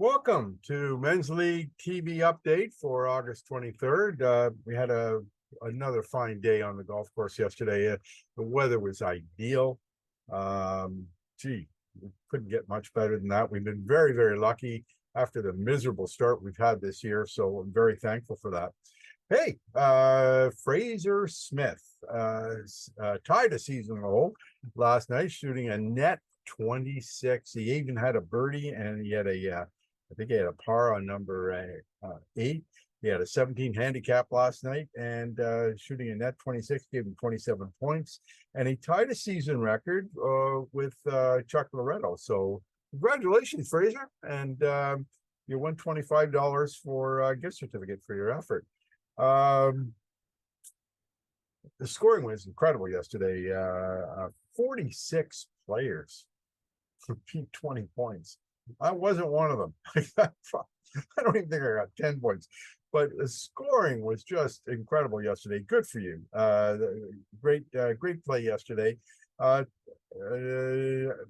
Welcome to Men's League TV update for August 23rd. We had another fine day on the golf course yesterday. The weather was ideal. Gee, we couldn't get much better than that. We've been very, very lucky after the miserable start we've had this year, so I'm very thankful for that. Hey, Fraser Smith tied a season low last night, shooting a net 26. He even had a birdie, and he had I think he had a par on number 8. He had a 17 handicap last night, and shooting a net 26 gave him 27 points. And he tied a season record with Chuck Loretto. So congratulations, Fraser. And you won $25 for a gift certificate for your effort. The scoring was incredible yesterday. 46 players for 20 points. I wasn't one of them. I don't even think I got 10 points, but the scoring was just incredible yesterday. Good for you. Great play yesterday. There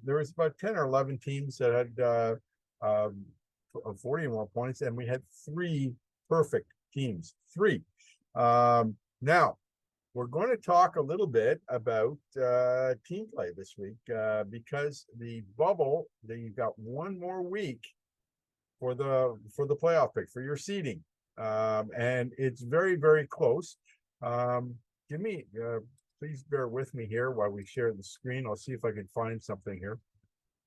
was about 10 or 11 teams that had 40 or more points, and we had 3 perfect teams. 3. Now, we're going to talk a little bit about team play this week because the bubble, you've got one more week for the playoff pick for your seeding, and it's very, very close. Please bear with me here while we share the screen. I'll see if I can find something here.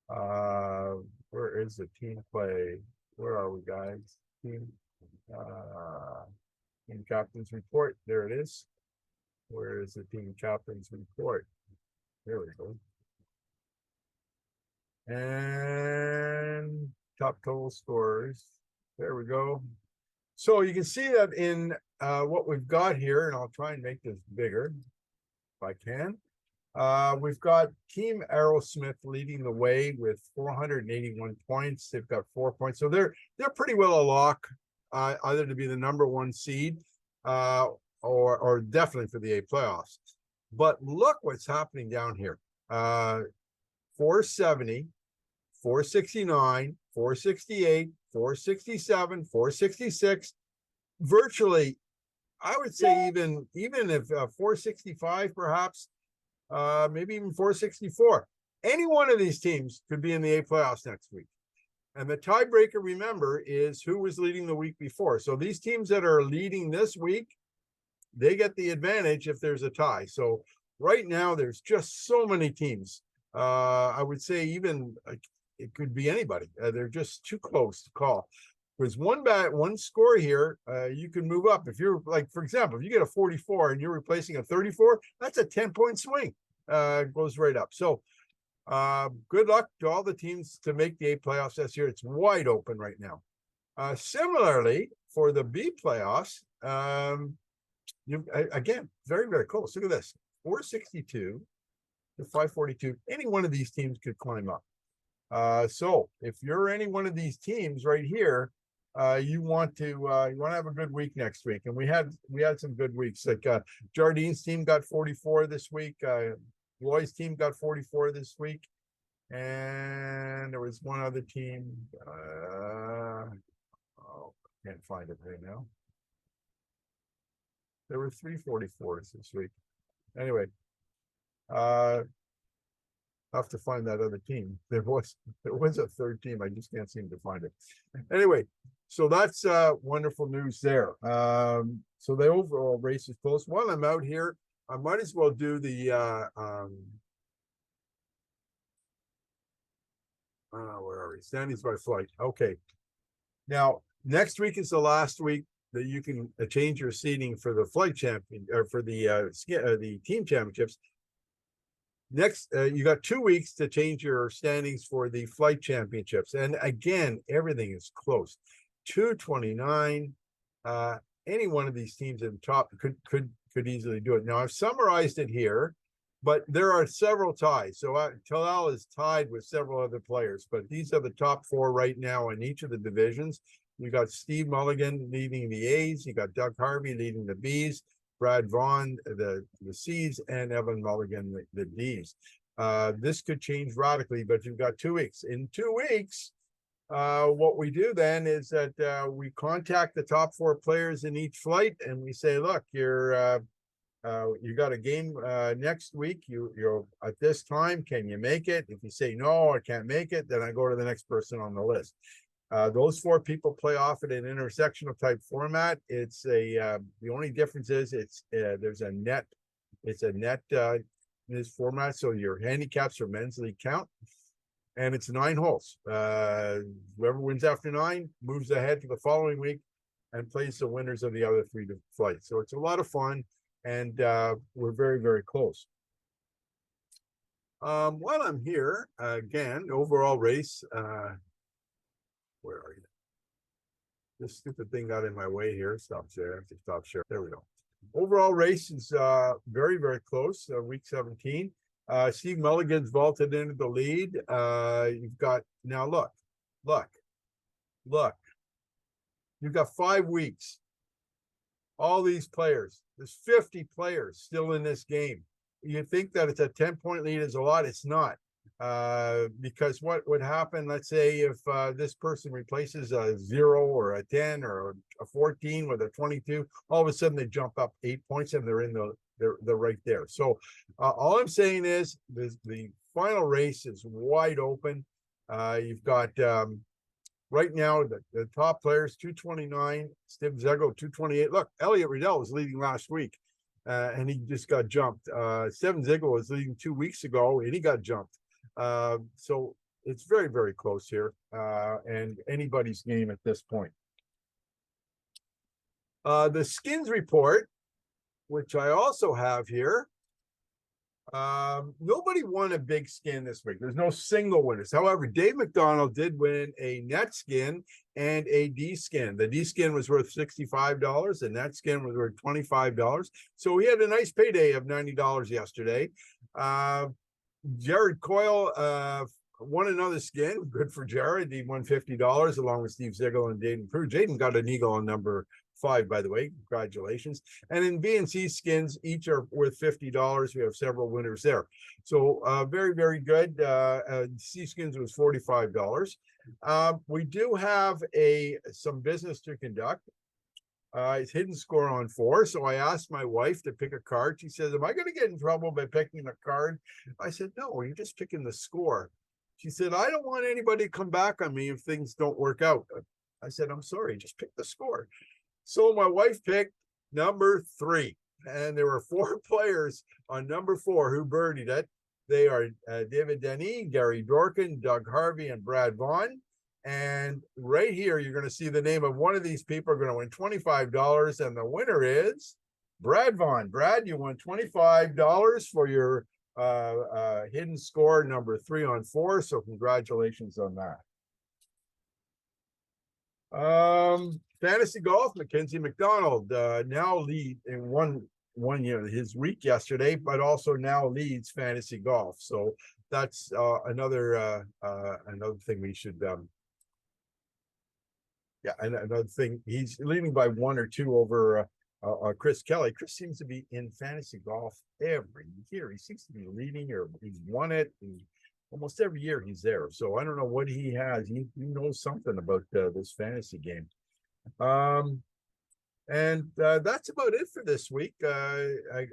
Where is the team play? Where are we, guys? Team captain's report. There it is. Where is the team captain's report? There we go. And top total scores. There we go. So you can see that in what we've got here, and I'll try and make this bigger if I can. We've got Team Aerosmith leading the way with 481 points. They've got 4 points. So they're pretty well a lock, either to be the #1 seed or definitely for the A playoffs. But look what's happening down here. 470, 469, 468, 467, 466. Virtually, I would say even if 465 perhaps, maybe even 464. Any one of these teams could be in the A playoffs next week. And the tiebreaker, remember, is who was leading the week before. So these teams that are leading this week, they get the advantage if there's a tie. So right now, there's just so many teams. I would say even it could be anybody. They're just too close to call. There's one score here, you can move up. If you're like, for example, if you get a 44 and you're replacing a 34, that's a 10-point swing. Goes right up. So good luck to all the teams to make the A playoffs this year. It's wide open right now. Similarly, for the B playoffs, again, very, very close. Look at this, 462 to 542. Any one of these teams could climb up. So if you're any one of these teams right here, you want to have a good week next week. And we had some good weeks. Like Jardine's team got 44 this week. Roy's team got 44 this week. And there was one other team. Can't find it right now. There were 3 44s this week. Anyway, I'll have to find that other team. There was a third team. I just can't seem to find it. Anyway, so that's wonderful news there. So the overall race is close. While I'm out here, I might as well do the where are we? Standings by flight. Okay. Now, next week is the last week that you can change your seeding for the flight champion or for the team championships. Next, you got 2 weeks to change your standings for the flight championships. And again, everything is close. 229. Any one of these teams in the top could easily do it. Now, I've summarized it here, but there are several ties. So Talal is tied with several other players, but these are the top 4 right now in each of the divisions. You got Steve Mulligan leading the A's. You got Doug Harvey leading the B's. Brad Vaughn, the C's, and Evan Mulligan, the D's. This could change radically, but you've got 2 weeks. In 2 weeks, What we do then is that we contact the top 4 players in each flight, and we say, look, you got a game next week. You're at this time. Can you make it? If you say no, I can't make it, then I go to the next person on the list. Those 4 people play off in an intersectional type format. It's the only difference is there's a net. It's a net in this format, so your handicaps for men's league count, and it's 9 holes. Whoever wins after 9 moves ahead to the following week and plays the winners of the other 3 flights. So it's a lot of fun. And we're very, very close. While I'm here, again, overall race, where are you? This stupid thing got in my way here. Stop share. I have to stop share. There we go. Overall race is very, very close. Week 17. Steve Mulligan's vaulted into the lead. You've got, now look. You've got 5 weeks. All these players, there's 50 players still in this game. You think that it's a 10-point lead is a lot. It's not. Because what would happen, let's say if this person replaces a 0 or a 10 or a 14 with a 22, all of a sudden they jump up 8 points and they're right there. So all I'm saying is the final race is wide open. You've got right now, the top players, 229, Steve Zegel, 228. Look, Elliot Riddell was leading last week, and he just got jumped. Steven Zegel was leading 2 weeks ago, and he got jumped. So it's very, very close here, and anybody's game at this point. The skins report, which I also have here, nobody won a big skin this week. There's no single winners. However, Dave McDonald did win a net skin and a D skin. The D skin was worth $65. The net skin was worth $25. So he had a nice payday of $90 yesterday. Jared Coyle won another skin. Good for Jared. He won $50 along with Steve Zegel and Jaden Prue. Jaden got an eagle on number 5, by the way. Congratulations. And in B and C skins, each are worth $50. We have several winners there. So very, very good. C skins was $45. We do have some business to conduct. It's hidden score on 4. So I asked my wife to pick a card. She says, am I going to get in trouble by picking a card? I said, no, you're just picking the score. She said, I don't want anybody to come back on me if things don't work out. I said, I'm sorry, just pick the score. So my wife picked number 3, and there were 4 players on number 4 who birdied it. They are David Denny, Gary Dorkin, Doug Harvey, and Brad Vaughn. And right here, you're going to see the name of one of these people are going to win $25, and the winner is Brad Vaughn. Brad, you won $25 for your hidden score number 3 on 4. So congratulations on that. Fantasy golf, Mackenzie McDonald now lead in one year, his week yesterday, but also now leads fantasy golf. So that's another thing we should another thing. He's leading by 1 or 2 over Chris Kelly. Chris seems to be in fantasy golf every year. He seems to be leading, or he's won it. Almost every year he's there. So I don't know what he has. He knows something about this fantasy game. And that's about it for this week.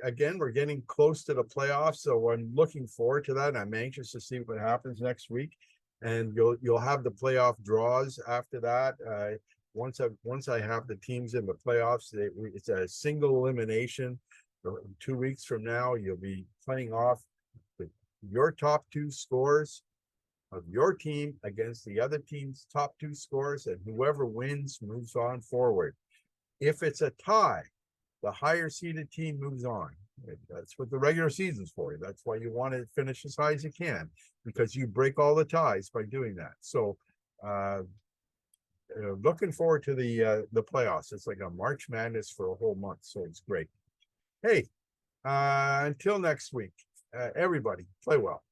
Again, we're getting close to the playoffs, so I'm looking forward to that. I'm anxious to see what happens next week, and you'll have the playoff draws after that. Once I have the teams in the playoffs, it's a single elimination. 2 weeks from now, you'll be playing off your top 2 scores of your team against the other team's top 2 scores, and whoever wins moves on forward. If it's a tie, the higher seeded team moves on. That's what the regular season's for. That's why you want to finish as high as you can, because you break all the ties by doing that. So looking forward to the playoffs. It's like a March Madness for a whole month, so it's great. Hey, until next week, everybody play well.